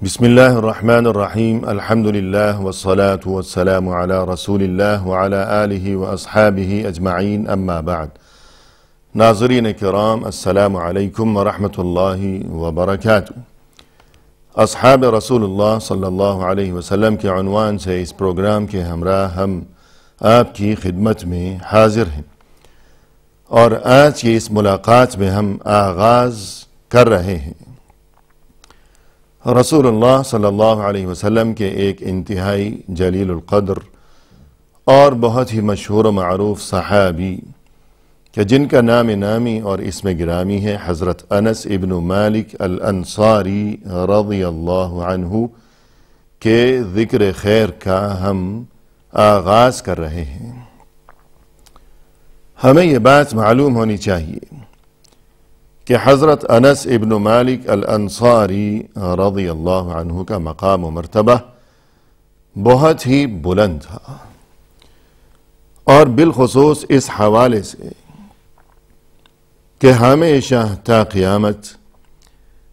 بسم الله الرحمن الرحیم الحمد للہ والصلاة والسلام علی رسول اللہ وعلی آلہ واصحابہ اجمعین اما بعد۔ ناظرین کرام، السلام علیکم ورحمۃ اللہ وبرکاتہ۔ اصحاب رسول اللہ صلی اللہ علیہ وسلم کے عنوان سے اس پروگرام کے ہمراہ ہم آپ کی خدمت میں حاضر ہیں، اور آج کی اس ملاقات میں ہم آغاز کر رہے ہیں رسول اللہ صلی اللہ علیہ وسلم کے ایک انتہائی جلیل القدر اور بہت ہی مشہور و معروف صحابی کہ جن کا نام نامی اور اسم گرامی ہے حضرت انس ابن مالک الانصاری رضی اللہ عنہ کے ذکر خیر کا ہم آغاز کر رہے ہیں۔ ہمیں یہ بات معلوم ہونی چاہیے کہ حضرت انس ابن مالک الانصاری رضی اللہ عنہ کا مقام و مرتبہ بہت ہی بلند تھا، اور بالخصوص اس حوالے سے کہ ہمیشہ تا قیامت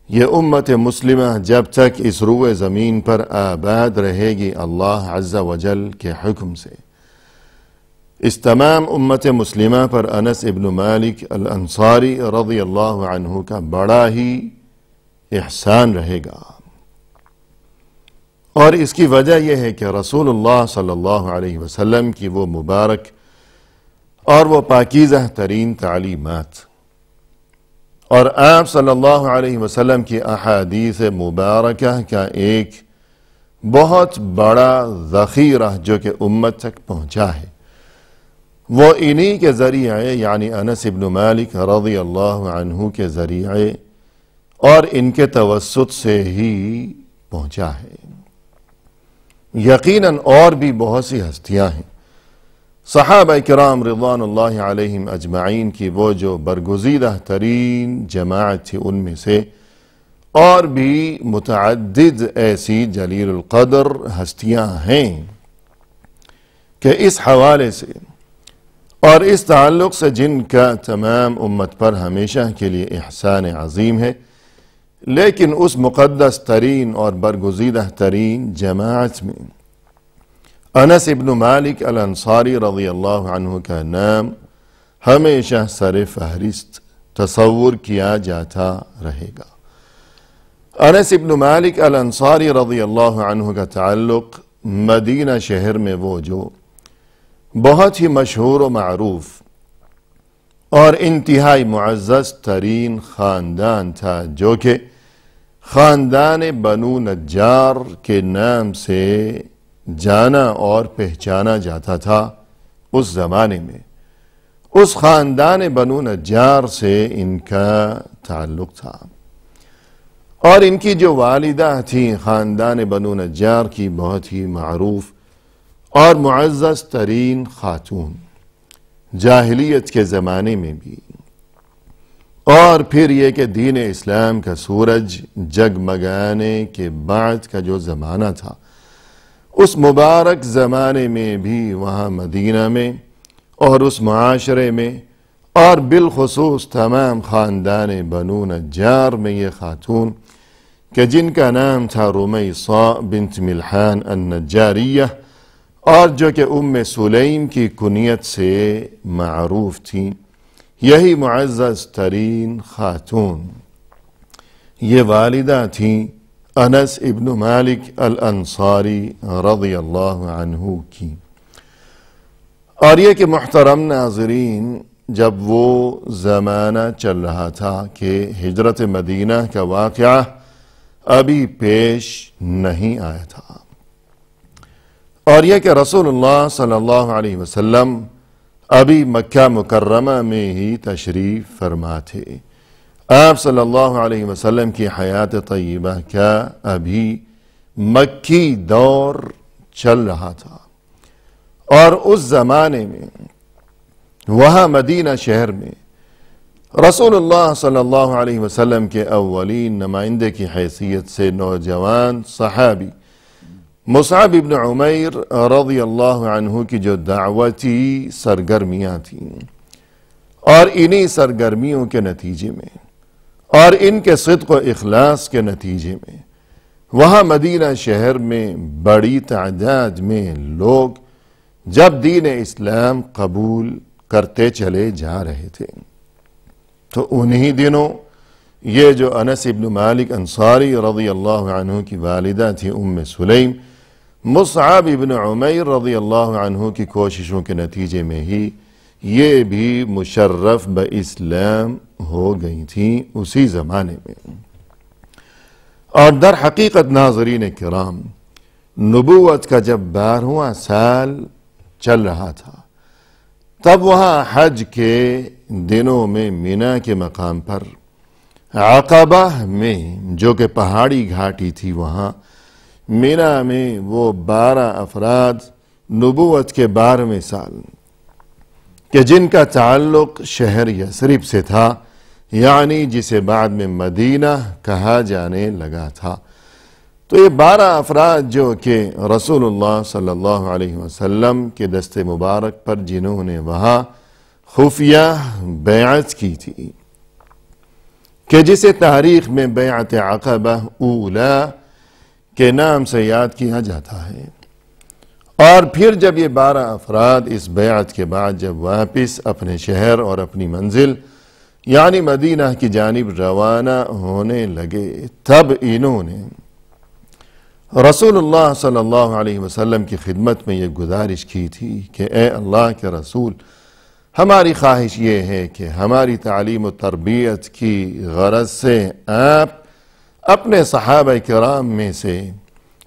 یہ امت مسلمہ جب تک اس روئے زمین پر آباد رہے گی اللہ عز و جل کے حکم سے، اس تمام امت مسلمہ پر انس ابن مالک الانصاری رضی اللہ عنہ کا بڑا ہی احسان رہے گا۔ اور اس کی وجہ یہ ہے کہ رسول اللہ صلی اللہ علیہ وسلم کی وہ مبارک اور وہ پاکیزہ ترین تعلیمات اور آپ صلی اللہ علیہ وسلم کی احادیث مبارکہ کا ایک بہت بڑا ذخیرہ جو کہ امت تک پہنچا ہے، وہ انہی کے ذریعے یعنی انس ابن مالک رضی اللہ عنہ کے ذریعے اور ان کے توسط سے ہی پہنچا ہے۔ یقیناً اور بھی بہت سی ہستیاں ہیں، صحابہ کرام رضوان اللہ علیہم اجمعین کی وہ جو برگزیدہ ترین جماعت تھی، ان میں سے اور بھی متعدد ایسی جلیل القدر ہستیاں ہیں کہ اس حوالے سے اور اس تعلق سے جن کا تمام امت پر ہمیشہ کے لیے احسان عظیم ہے، لیکن اس مقدس ترین اور برگزیدہ ترین جماعت میں انس ابن مالک الانصاری رضی اللہ عنہ کا نام ہمیشہ سر فہرست تصور کیا جاتا رہے گا۔ انس ابن مالک الانصاری رضی اللہ عنہ کا تعلق مدینہ شہر میں وہ جو بہت ہی مشہور و معروف اور انتہائی معزز ترین خاندان تھا، جو کہ خاندان بنو نجار کے نام سے جانا اور پہچانا جاتا تھا اس زمانے میں۔ اس خاندان بنو نجار سے ان کا تعلق تھا، اور ان کی جو والدہ تھیں خاندان بنو نجار کی بہت ہی معروف اور معزز ترین خاتون، جاہلیت کے زمانے میں بھی، اور پھر یہ کہ دین اسلام کا سورج جگمگانے کے بعد کا جو زمانہ تھا، اس مبارک زمانے میں بھی وہاں مدینہ میں اور اس معاشرے میں اور بالخصوص تمام خاندان بنو نجار میں یہ خاتون کہ جن کا نام تھا رمیصہ بنت ملحان النجاریہ، اور جو کہ ام سلیم کی کنیت سے معروف تھیں، یہی معزز ترین خاتون یہ والدہ تھیں انس ابن مالک الانصاری رضی اللہ عنہ کی۔ اور یہ کہ محترم ناظرین، جب وہ زمانہ چل رہا تھا کہ ہجرت مدینہ کا واقعہ ابھی پیش نہیں آیا تھا، اور یہ کہ رسول اللہ صلی اللہ علیہ وسلم ابھی مکہ مکرمہ میں ہی تشریف فرما تھے، آپ صلی اللہ علیہ وسلم کی حیات طیبہ کا ابھی مکی دور چل رہا تھا، اور اس زمانے میں وہاں مدینہ شہر میں رسول اللہ صلی اللہ علیہ وسلم کے اولین نمائندے کی حیثیت سے نوجوان صحابی مصعب ابن عمیر رضی اللہ عنہ کی جو دعوتی سرگرمیاں تھیں، اور انہی سرگرمیوں کے نتیجے میں اور ان کے صدق و اخلاص کے نتیجے میں وہاں مدینہ شہر میں بڑی تعداد میں لوگ جب دین اسلام قبول کرتے چلے جا رہے تھے، تو انہی دنوں یہ جو انس ابن مالک انصاری رضی اللہ عنہ کی والدہ تھی ام سلیم، مصعب ابن عمیر رضی اللہ عنہ کی کوششوں کے نتیجے میں ہی یہ بھی مشرف باسلام ہو گئی تھیں اسی زمانے میں۔ اور در حقیقت ناظرین کرام، نبوت کا جب 12واں سال چل رہا تھا، تب وہاں حج کے دنوں میں مینا کے مقام پر عقبہ میں، جو کہ پہاڑی گھاٹی تھی، وہاں مینا میں وہ 12 افراد نبوت کے 12ویں سال کہ جن کا تعلق شہر یثرب سے تھا، یعنی جسے بعد میں مدینہ کہا جانے لگا تھا، تو یہ 12 افراد جو کہ رسول اللہ صلی اللہ علیہ وسلم کے دست مبارک پر جنہوں نے وہاں خفیہ بیعت کی تھی، کہ جسے تاریخ میں بیعت عقبہ اولا کے نام سے یاد کیا جاتا ہے۔ اور پھر جب یہ 12 افراد اس بیعت کے بعد جب واپس اپنے شہر اور اپنی منزل یعنی مدینہ کی جانب روانہ ہونے لگے، تب انہوں نے رسول اللہ صلی اللہ علیہ وسلم کی خدمت میں یہ گزارش کی تھی کہ اے اللہ کے رسول، ہماری خواہش یہ ہے کہ ہماری تعلیم و تربیت کی غرض سے آپ اپنے صحابہ کرام میں سے،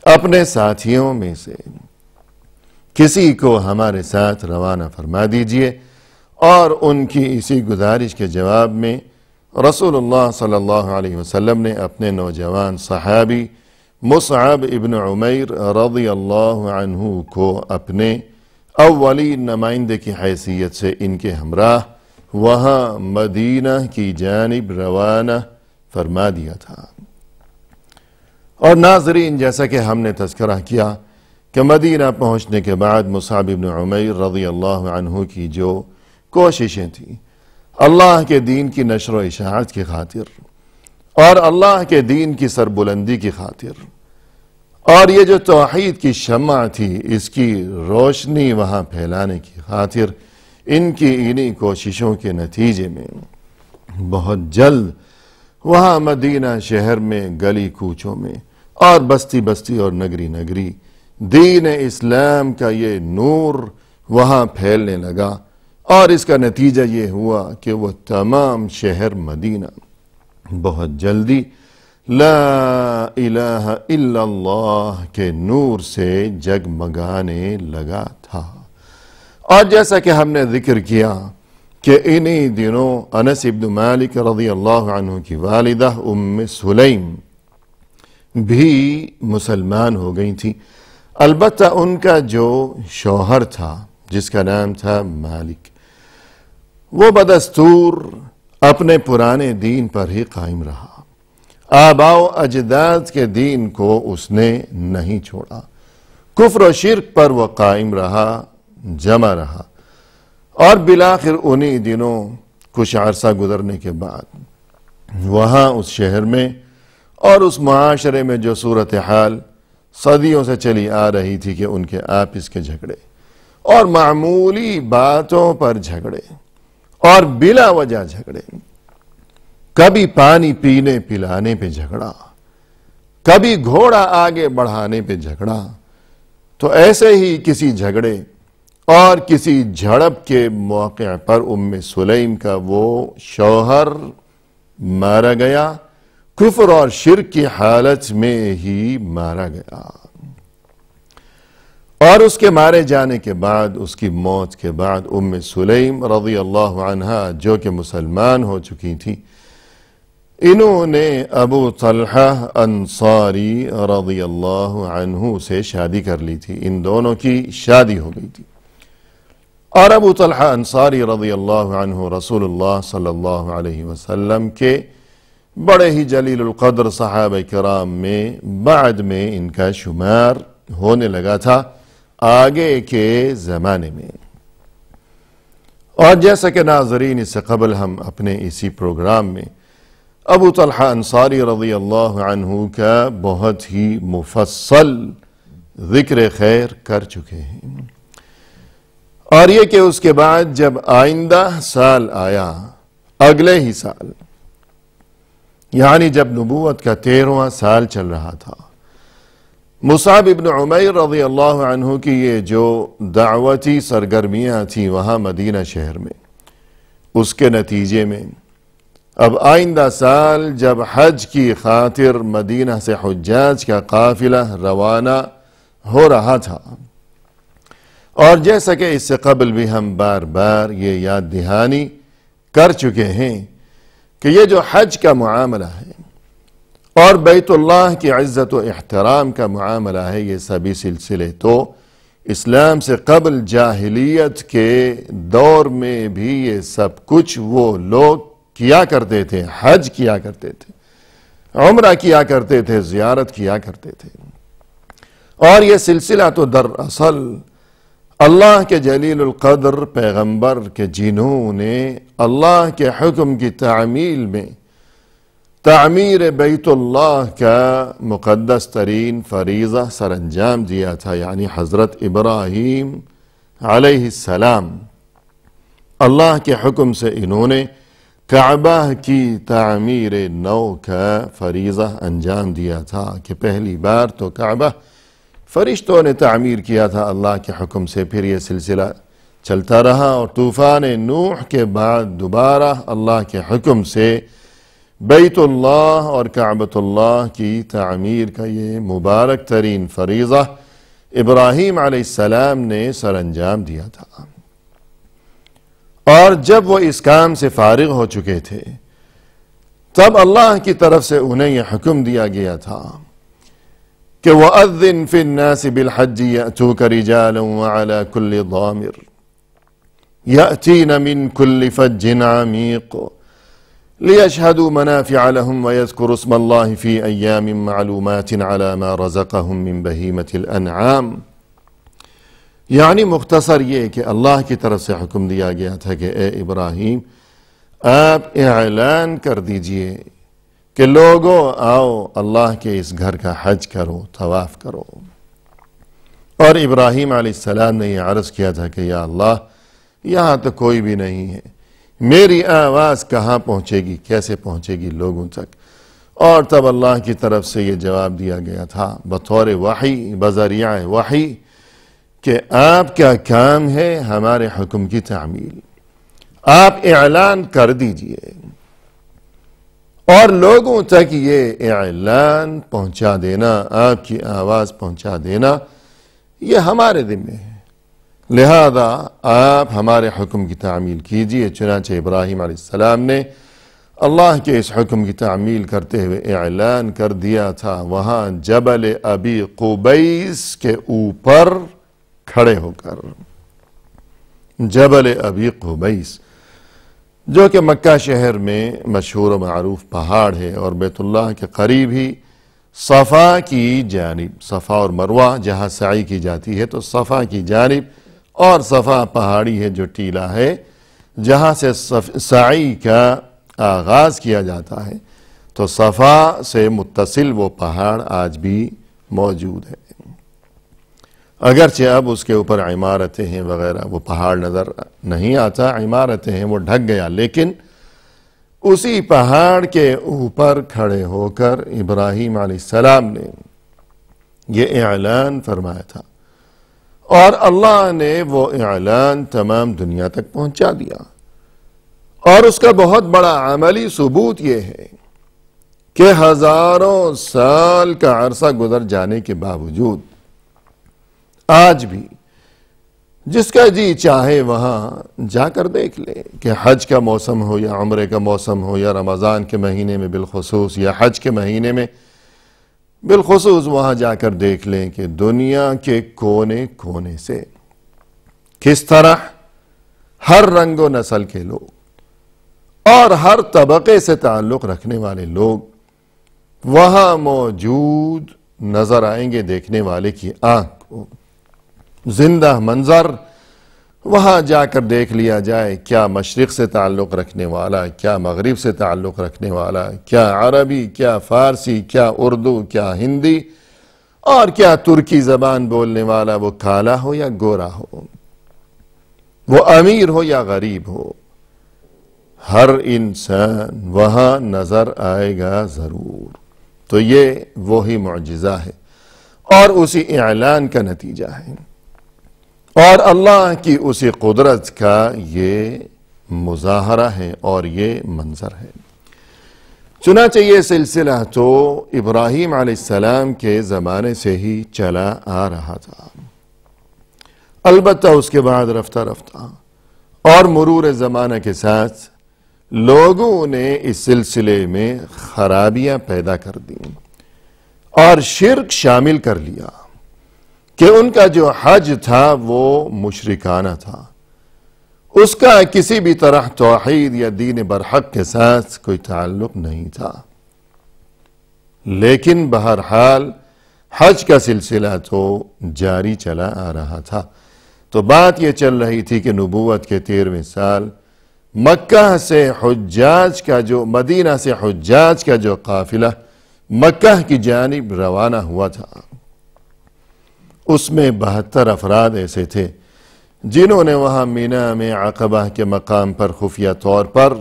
اپنے ساتھیوں میں سے کسی کو ہمارے ساتھ روانہ فرما دیجئے۔ اور ان کی اسی گزارش کے جواب میں رسول اللہ صلی اللہ علیہ وسلم نے اپنے نوجوان صحابی مصعب ابن عمیر رضی اللہ عنہ کو اپنے اولین نمائندے کی حیثیت سے ان کے ہمراہ وہاں مدینہ کی جانب روانہ فرما دیا تھا۔ اور ناظرین، جیسا کہ ہم نے تذکرہ کیا کہ مدینہ پہنچنے کے بعد مصعب ابن عمیر رضی اللہ عنہ کی جو کوششیں تھیں اللہ کے دین کی نشر و اشاعت کی خاطر اور اللہ کے دین کی سربلندی کی خاطر، اور یہ جو توحید کی شمع تھی اس کی روشنی وہاں پھیلانے کی خاطر، ان کی انہی کوششوں کے نتیجے میں بہت جلد وہاں مدینہ شہر میں گلی کوچوں میں اور بستی بستی اور نگری نگری دین اسلام کا یہ نور وہاں پھیلنے لگا، اور اس کا نتیجہ یہ ہوا کہ وہ تمام شہر مدینہ بہت جلدی لا الہ الا اللہ کے نور سے جگمگانے لگا تھا۔ اور جیسا کہ ہم نے ذکر کیا کہ انہی دنوں انس ابن مالک رضی اللہ عنہ کی والدہ ام سلیم بھی مسلمان ہو گئی تھی، البتہ ان کا جو شوہر تھا جس کا نام تھا مالک، وہ بدستور اپنے پرانے دین پر ہی قائم رہا، آباء و اجداد کے دین کو اس نے نہیں چھوڑا، کفر و شرک پر وہ قائم رہا، جمع رہا۔ اور بالآخر انہی دنوں کچھ عرصہ گزرنے کے بعد وہاں اس شہر میں اور اس معاشرے میں جو صورتحال صدیوں سے چلی آ رہی تھی کہ ان کے آپس کے جھگڑے اور معمولی باتوں پر جھگڑے اور بلا وجہ جھگڑے، کبھی پانی پینے پلانے پہ جھگڑا، کبھی گھوڑا آگے بڑھانے پہ جھگڑا، تو ایسے ہی کسی جھگڑے اور کسی جھڑپ کے موقع پر ام سلیم کا وہ شوہر مارا گیا، کفر اور شرک کی حالت میں ہی مارا گیا۔ اور اس کے مارے جانے کے بعد، اس کی موت کے بعد، ام سلیم رضی اللہ عنہا جو کہ مسلمان ہو چکی تھی، انہوں نے ابو طلحہ انصاری رضی اللہ عنہ سے شادی کر لی تھی، ان دونوں کی شادی ہو گئی تھی۔ اور ابو طلحہ انصاری رضی اللہ عنہ رسول اللہ صلی اللہ علیہ وسلم کے بڑے ہی جلیل القدر صحابہ کرام میں بعد میں ان کا شمار ہونے لگا تھا آگے کے زمانے میں۔ اور جیسا کہ ناظرین اس سے قبل ہم اپنے اسی پروگرام میں ابو طلحہ انصاری رضی اللہ عنہ کا بہت ہی مفصل ذکر خیر کر چکے ہیں، اور یہ کہ اس کے بعد جب آئندہ سال آیا، اگلے ہی سال، یعنی جب نبوت کا 13واں سال چل رہا تھا، مصعب ابن عمیر رضی اللہ عنہ کی یہ جو دعوتی سرگرمیاں تھیں وہاں مدینہ شہر میں، اس کے نتیجے میں اب آئندہ سال جب حج کی خاطر مدینہ سے حجاج کا قافلہ روانہ ہو رہا تھا، اور جیسا کہ اس سے قبل بھی ہم بار بار یہ یاد دہانی کر چکے ہیں کہ یہ جو حج کا معاملہ ہے اور بیت اللہ کی عزت و احترام کا معاملہ ہے، یہ سبھی سلسلے تو اسلام سے قبل جاہلیت کے دور میں بھی یہ سب کچھ وہ لوگ کیا کرتے تھے، حج کیا کرتے تھے، عمرہ کیا کرتے تھے، زیارت کیا کرتے تھے، اور یہ سلسلہ تو دراصل اللہ کے جلیل القدر پیغمبر کے جنہوں نے اللہ کے حکم کی تعمیل میں تعمیر بیت اللہ کا مقدس ترین فریضہ سر انجام دیا تھا، یعنی حضرت ابراہیم علیہ السلام، اللہ کے حکم سے انہوں نے کعبہ کی تعمیر نو کا فریضہ انجام دیا تھا کہ پہلی بار تو کعبہ فرشتوں نے تعمیر کیا تھا اللہ کے حکم سے، پھر یہ سلسلہ چلتا رہا، اور طوفان نوح کے بعد دوبارہ اللہ کے حکم سے بیت اللہ اور کعبۃ اللہ کی تعمیر کا یہ مبارک ترین فریضہ ابراہیم علیہ السلام نے سر انجام دیا تھا۔ اور جب وہ اس کام سے فارغ ہو چکے تھے تب اللہ کی طرف سے انہیں یہ حکم دیا گیا تھا کہ وَأَذِّن فِي النَّاسِ بِالْحَجِّ يَأْتُوكَ رِجَالًا وَعَلَى كُلِّ ضَامِرٍ يَأْتِينَ مِنْ كُلِّ فَجٍّ عَمِيقٍ لِيَشْهَدُوا مَنَافِعَ لَهُمْ وَيَذْكُرُوا اسْمَ اللَّهِ فِي أَيَّامٍ مَّعْلُومَاتٍ عَلَى مَا رَزَقَهُم مِّن بَهِيمَةِ الْأَنْعَامِ، یعنی مختصر یہ کہ اللہ کی طرف سے حکم دیا گیا تھا کہ اے ابراہیم آپ اعلان کر دیجئے کہ لوگوں آؤ اللہ کے اس گھر کا حج کرو، طواف کرو۔ اور ابراہیم علیہ السلام نے یہ عرض کیا تھا کہ یا اللہ یہاں تو کوئی بھی نہیں ہے، میری آواز کہاں پہنچے گی، کیسے پہنچے گی لوگوں تک؟ اور تب اللہ کی طرف سے یہ جواب دیا گیا تھا بطور وحی، بذریعہ وحی، کہ آپ کا کام ہے ہمارے حکم کی تعمیل، آپ اعلان کر دیجئے اور لوگوں تک یہ اعلان پہنچا دینا، آپ کی آواز پہنچا دینا، یہ ہمارے ذمہ ہے، لہذا آپ ہمارے حکم کی تعمیل کیجئے۔ چنانچہ ابراہیم علیہ السلام نے اللہ کے اس حکم کی تعمیل کرتے ہوئے اعلان کر دیا تھا وہاں جبل ابی قبیس کے اوپر کھڑے ہو کر، جبل ابی قبیس جو کہ مکہ شہر میں مشہور و معروف پہاڑ ہے، اور بیت اللہ کے قریب ہی صفا کی جانب، صفا اور مروہ جہاں سعی کی جاتی ہے تو صفا کی جانب، اور صفا پہاڑی ہے جو ٹیلہ ہے جہاں سے سعی کا آغاز کیا جاتا ہے، تو صفا سے متصل وہ پہاڑ آج بھی موجود ہے، اگرچہ اب اس کے اوپر عمارتیں ہیں وغیرہ، وہ پہاڑ نظر نہیں آتا، عمارتیں ہیں، وہ ڈھک گیا، لیکن اسی پہاڑ کے اوپر کھڑے ہو کر ابراہیم علیہ السلام نے یہ اعلان فرمایا تھا، اور اللہ نے وہ اعلان تمام دنیا تک پہنچا دیا، اور اس کا بہت بڑا عملی ثبوت یہ ہے کہ ہزاروں سال کا عرصہ گزر جانے کے باوجود آج بھی جس کا جی چاہے وہاں جا کر دیکھ لے، کہ حج کا موسم ہو یا عمرے کا موسم ہو یا رمضان کے مہینے میں بالخصوص یا حج کے مہینے میں بالخصوص، وہاں جا کر دیکھ لیں کہ دنیا کے کونے کونے سے کس طرح ہر رنگ و نسل کے لوگ اور ہر طبقے سے تعلق رکھنے والے لوگ وہاں موجود نظر آئیں گے دیکھنے والے کی آنکھ کو، زندہ منظر وہاں جا کر دیکھ لیا جائے کیا مشرق سے تعلق رکھنے والا، کیا مغرب سے تعلق رکھنے والا، کیا عربی، کیا فارسی، کیا اردو، کیا ہندی، اور کیا ترکی زبان بولنے والا، وہ کالا ہو یا گورا ہو، وہ امیر ہو یا غریب ہو، ہر انسان وہاں نظر آئے گا ضرور۔ تو یہ وہی معجزہ ہے اور اسی اعلان کا نتیجہ ہے، اور اللہ کی اسی قدرت کا یہ مظاہرہ ہے اور یہ منظر ہے۔ چنانچہ یہ سلسلہ تو ابراہیم علیہ السلام کے زمانے سے ہی چلا آ رہا تھا، البتہ اس کے بعد رفتہ رفتہ اور مرور زمانہ کے ساتھ لوگوں نے اس سلسلے میں خرابیاں پیدا کر دیں اور شرک شامل کر لیا کہ ان کا جو حج تھا وہ مشرکانہ تھا، اس کا کسی بھی طرح توحید یا دین برحق کے ساتھ کوئی تعلق نہیں تھا، لیکن بہرحال حج کا سلسلہ تو جاری چلا آ رہا تھا۔ تو بات یہ چل رہی تھی کہ نبوت کے 13ویں سال مکہ سے حجاج کا جو مدینہ سے حجاج کا جو قافلہ مکہ کی جانب روانہ ہوا تھا، اس میں 72 افراد ایسے تھے جنہوں نے وہاں مینا میں عقبہ کے مقام پر خفیہ طور پر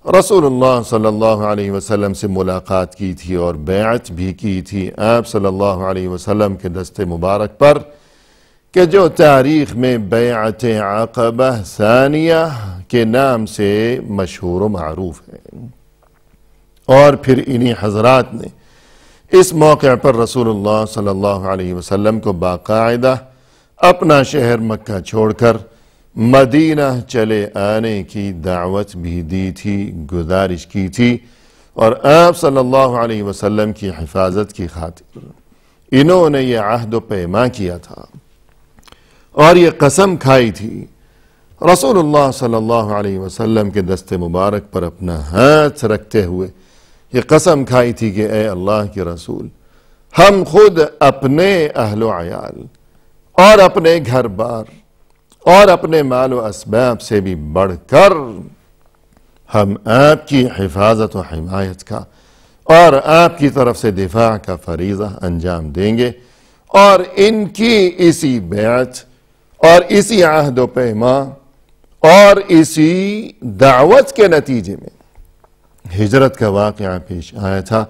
رسول اللہ صلی اللہ علیہ وسلم سے ملاقات کی تھی اور بیعت بھی کی تھی آپ صلی اللہ علیہ وسلم کے دست مبارک پر، کہ جو تاریخ میں بیعت عقبہ ثانیہ کے نام سے مشہور و معروف ہے۔ اور پھر انہی حضرات نے اس موقع پر رسول اللہ صلی اللہ علیہ وسلم کو باقاعدہ اپنا شہر مکہ چھوڑ کر مدینہ چلے آنے کی دعوت بھی دی تھی، گزارش کی تھی، اور آپ صلی اللہ علیہ وسلم کی حفاظت کی خاطر انہوں نے یہ عہد و پیمان کیا تھا اور یہ قسم کھائی تھی، رسول اللہ صلی اللہ علیہ وسلم کے دست مبارک پر اپنا ہاتھ رکھتے ہوئے یہ قسم کھائی تھی کہ اے اللہ کے رسول، ہم خود اپنے اہل و عیال اور اپنے گھر بار اور اپنے مال و اسباب سے بھی بڑھ کر ہم آپ کی حفاظت و حمایت کا اور آپ کی طرف سے دفاع کا فریضہ انجام دیں گے، اور ان کی اسی بیعت اور اسی عہد و پیمان اور اسی دعوت کے نتیجے میں ہجرت کا واقعہ پیش آیا تھا۔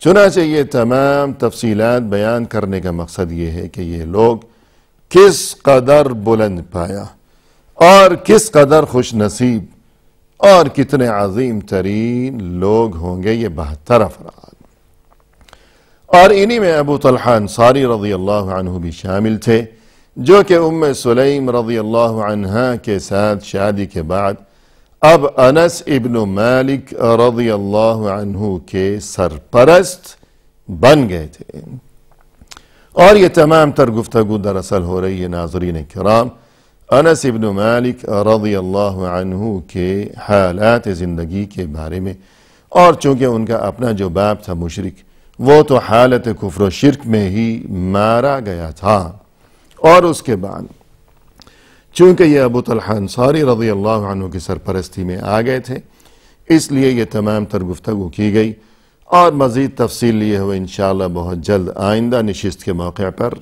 چنانچہ یہ تمام تفصیلات بیان کرنے کا مقصد یہ ہے کہ یہ لوگ کس قدر بلند پایا اور کس قدر خوش نصیب اور کتنے عظیم ترین لوگ ہوں گے یہ 72 افراد، اور انہی میں ابو طلحہ انصاری رضی اللہ عنہ بھی شامل تھے، جو کہ ام سلیم رضی اللہ عنہا کے ساتھ شادی کے بعد اب انس ابن مالک رضی اللہ عنہ کے سرپرست بن گئے تھے۔ اور یہ تمام تر گفتگو دراصل ہو رہی ہے ناظرین کرام انس ابن مالک رضی اللہ عنہ کے حالات زندگی کے بارے میں، اور چونکہ ان کا اپنا جو باپ تھا مشرک، وہ تو حالت کفر و شرک میں ہی مارا گیا تھا، اور اس کے بعد چونکہ یہ ابو طلحہ انصاری رضی اللہ عنہ کی سرپرستی میں آ گئے تھے، اس لیے یہ تمام تر گفتگو کی گئی، اور مزید تفصیل لیے ہوئے انشاءاللہ بہت جلد آئندہ نشست کے موقع پر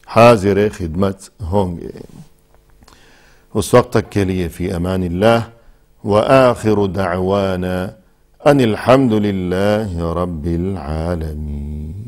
حاضر خدمت ہوں گے۔ اس وقت تک کے لیے فی امان اللہ، وآخر دعوانا ان الحمد للہ رب العالمین۔